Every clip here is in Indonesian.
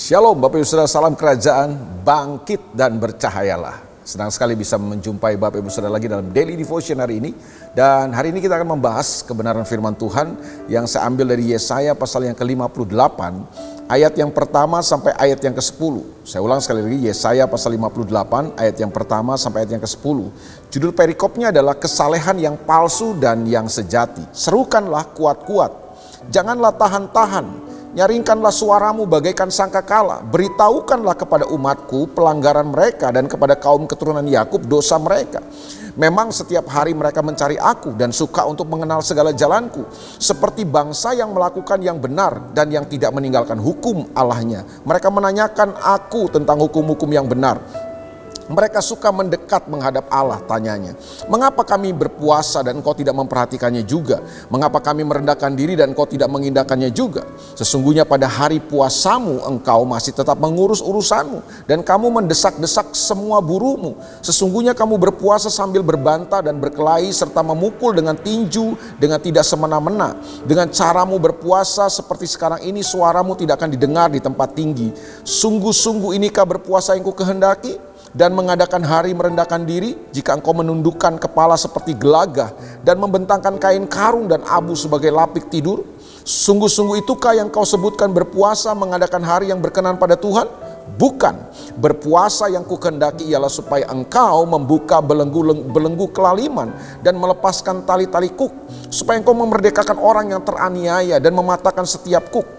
Shalom Bapak Ibu Saudara, salam kerajaan, bangkit dan bercahayalah. Senang sekali bisa menjumpai Bapak Ibu Saudara lagi dalam Daily Devotion hari ini. Dan hari ini kita akan membahas kebenaran firman Tuhan yang saya ambil dari Yesaya pasal yang ke-58, ayat yang pertama sampai ayat yang ke-10. Saya ulang sekali lagi, Yesaya pasal 58, ayat yang pertama sampai ayat yang ke-10. Judul perikopnya adalah kesalehan yang palsu dan yang sejati. Serukanlah kuat-kuat, janganlah tahan-tahan. Nyaringkanlah suaramu bagaikan sangkakala, beritahukanlah kepada umatku pelanggaran mereka dan kepada kaum keturunan Yakub dosa mereka. Memang setiap hari mereka mencari aku dan suka untuk mengenal segala jalanku, seperti bangsa yang melakukan yang benar dan yang tidak meninggalkan hukum Allahnya. Mereka menanyakan aku tentang hukum-hukum yang benar. Mereka suka mendekat menghadap Allah, tanyanya, mengapa kami berpuasa dan engkau tidak memperhatikannya juga? Mengapa kami merendahkan diri dan engkau tidak mengindahkannya juga? Sesungguhnya pada hari puasamu engkau masih tetap mengurus urusanmu dan kamu mendesak-desak semua burumu. Sesungguhnya kamu berpuasa sambil berbantah dan berkelahi serta memukul dengan tinju dengan tidak semena-mena. Dengan caramu berpuasa seperti sekarang ini suaramu tidak akan didengar di tempat tinggi. Sungguh-sungguh inikah berpuasa yang kukehendaki? Dan mengadakan hari merendahkan diri, jika engkau menundukkan kepala seperti gelagah dan membentangkan kain karung dan abu sebagai lapik tidur? Sungguh-sungguh itukah yang kau sebutkan berpuasa, mengadakan hari yang berkenan pada Tuhan? Bukan. Berpuasa yang kukehendaki ialah supaya engkau membuka belenggu kelaliman dan melepaskan tali-tali kuk, supaya engkau memerdekakan orang yang teraniaya dan mematahkan setiap kuk,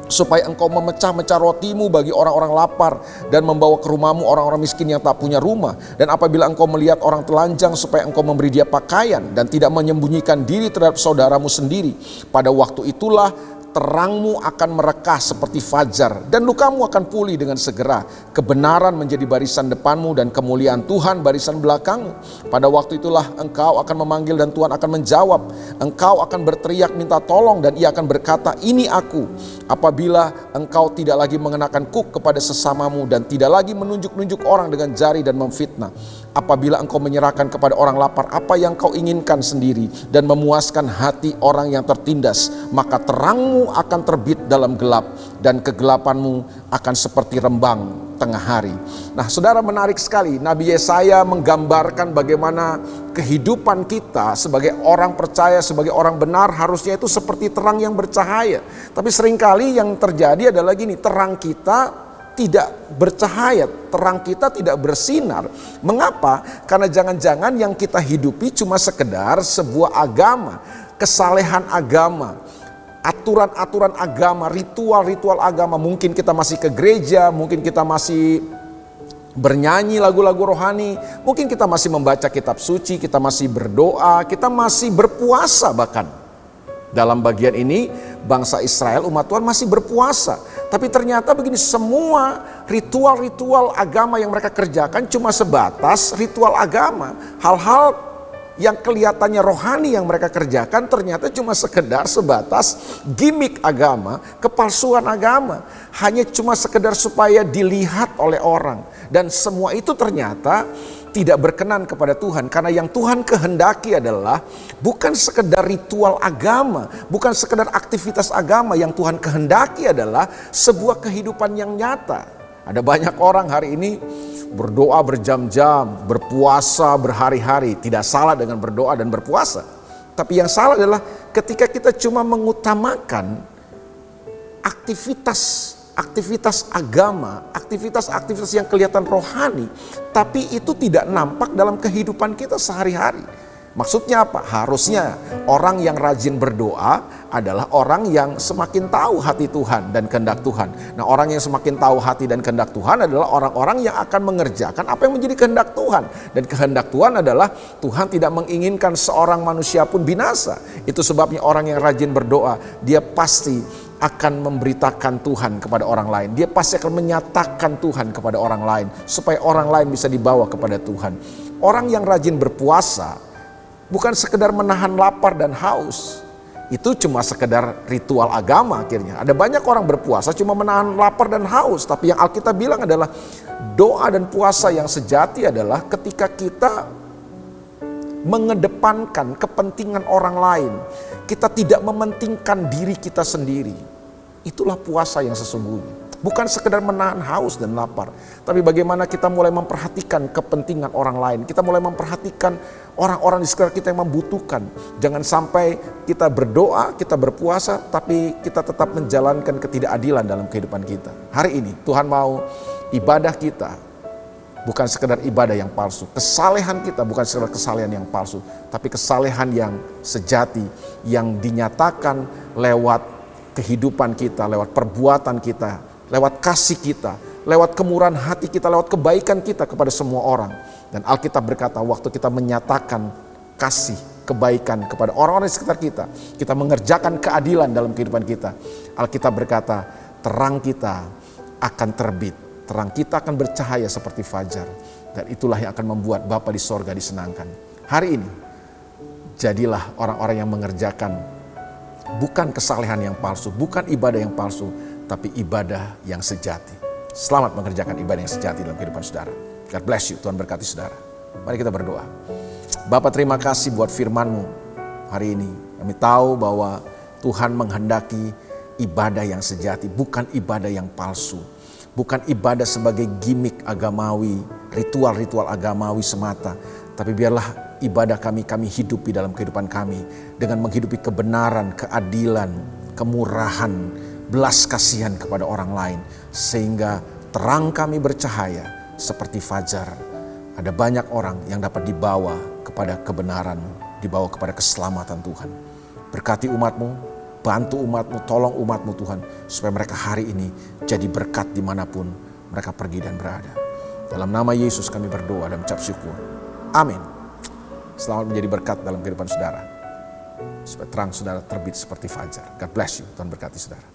supaya engkau memecah-mecah rotimu bagi orang-orang lapar dan membawa ke rumahmu orang-orang miskin yang tak punya rumah. Dan apabila engkau melihat orang telanjang, supaya engkau memberi dia pakaian dan tidak menyembunyikan diri terhadap saudaramu sendiri. Pada waktu itulah terangmu akan merekah seperti fajar dan lukamu akan pulih dengan segera. Kebenaran menjadi barisan depanmu dan kemuliaan Tuhan barisan belakangmu. Pada waktu itulah engkau akan memanggil dan Tuhan akan menjawab. Engkau akan berteriak minta tolong dan ia akan berkata, ini aku. Apabila engkau tidak lagi mengenakan kuk kepada sesamamu dan tidak lagi menunjuk-nunjuk orang dengan jari dan memfitnah. Apabila engkau menyerahkan kepada orang lapar apa yang kau inginkan sendiri dan memuaskan hati orang yang tertindas, maka terangmu akan terbit dalam gelap dan kegelapanmu akan seperti rembang tengah hari. Nah, saudara, menarik sekali. Nabi Yesaya menggambarkan bagaimana kehidupan kita sebagai orang percaya, sebagai orang benar harusnya itu seperti terang yang bercahaya. Tapi seringkali yang terjadi adalah gini, terang kita tidak bercahaya, terang kita tidak bersinar. Mengapa? Karena jangan-jangan yang kita hidupi cuma sekedar sebuah agama, kesalehan agama, aturan-aturan agama, ritual-ritual agama. Mungkin kita masih ke gereja, mungkin kita masih bernyanyi lagu-lagu rohani, mungkin kita masih membaca kitab suci, kita masih berdoa, kita masih berpuasa bahkan. Dalam bagian ini bangsa Israel, umat Tuhan masih berpuasa. Tapi ternyata begini, semua ritual-ritual agama yang mereka kerjakan cuma sebatas ritual agama. Hal-hal yang kelihatannya rohani yang mereka kerjakan ternyata cuma sekedar sebatas gimmick agama, kepalsuan agama. Hanya cuma sekedar supaya dilihat oleh orang. Dan semua itu ternyata tidak berkenan kepada Tuhan. Karena yang Tuhan kehendaki adalah bukan sekedar ritual agama, bukan sekedar aktivitas agama. Yang Tuhan kehendaki adalah sebuah kehidupan yang nyata. Ada banyak orang hari ini berdoa berjam-jam, berpuasa berhari-hari. Tidak salah dengan berdoa dan berpuasa. Tapi yang salah adalah ketika kita cuma mengutamakan aktivitas agama, aktivitas yang kelihatan rohani, tapi itu tidak nampak dalam kehidupan kita sehari-hari. Maksudnya apa? Harusnya orang yang rajin berdoa adalah orang yang semakin tahu hati Tuhan dan kehendak Tuhan. Nah, orang yang semakin tahu hati dan kehendak Tuhan adalah orang-orang yang akan mengerjakan apa yang menjadi kehendak Tuhan. Dan kehendak Tuhan adalah Tuhan tidak menginginkan seorang manusia pun binasa. Itu sebabnya orang yang rajin berdoa, dia pasti akan memberitakan Tuhan kepada orang lain. Dia pasti akan menyatakan Tuhan kepada orang lain, supaya orang lain bisa dibawa kepada Tuhan. Orang yang rajin berpuasa bukan sekedar menahan lapar dan haus. Itu cuma sekedar ritual agama akhirnya. Ada banyak orang berpuasa cuma menahan lapar dan haus. Tapi yang Alkitab bilang adalah doa dan puasa yang sejati adalah ketika kita mengedepankan kepentingan orang lain. Kita tidak mementingkan diri kita sendiri. Itulah puasa yang sesungguhnya. Bukan sekedar menahan haus dan lapar, tapi bagaimana kita mulai memperhatikan kepentingan orang lain. Kita mulai memperhatikan orang-orang di sekitar kita yang membutuhkan. Jangan sampai kita berdoa, kita berpuasa, tapi kita tetap menjalankan ketidakadilan dalam kehidupan kita. Hari ini Tuhan mau ibadah kita bukan sekedar ibadah yang palsu. Kesalehan kita bukan sekedar kesalehan yang palsu, tapi kesalehan yang sejati, yang dinyatakan lewat kehidupan kita, lewat perbuatan kita, lewat kasih kita, lewat kemurahan hati kita, lewat kebaikan kita kepada semua orang. Dan Alkitab berkata, waktu kita menyatakan kasih, kebaikan kepada orang-orang di sekitar kita, kita mengerjakan keadilan dalam kehidupan kita. Alkitab berkata, terang kita akan terbit. Terang kita akan bercahaya seperti fajar. Dan itulah yang akan membuat Bapa di sorga disenangkan. Hari ini, jadilah orang-orang yang mengerjakan bukan kesalehan yang palsu, bukan ibadah yang palsu, tapi ibadah yang sejati. Selamat mengerjakan ibadah yang sejati dalam kehidupan saudara. God bless you, Tuhan berkati saudara. Mari kita berdoa. Bapa, terima kasih buat firman-Mu hari ini. Kami tahu bahwa Tuhan menghendaki ibadah yang sejati, bukan ibadah yang palsu. Bukan ibadah sebagai gimmick agamawi, ritual-ritual agamawi semata. Tapi biarlah ibadah kami hidupi dalam kehidupan kami. Dengan menghidupi kebenaran, keadilan, kemurahan, belas kasihan kepada orang lain. Sehingga terang kami bercahaya seperti fajar. Ada banyak orang yang dapat dibawa kepada kebenaran-Mu, dibawa kepada keselamatan Tuhan. Berkati umat-Mu. Bantu umat-Mu, tolong umat-Mu Tuhan, supaya mereka hari ini jadi berkat dimanapun mereka pergi dan berada. Dalam nama Yesus kami berdoa dan ucap syukur. Amin. Selamat menjadi berkat dalam kehidupan saudara. Supaya terang saudara terbit seperti fajar. God bless you. Tuhan berkati saudara.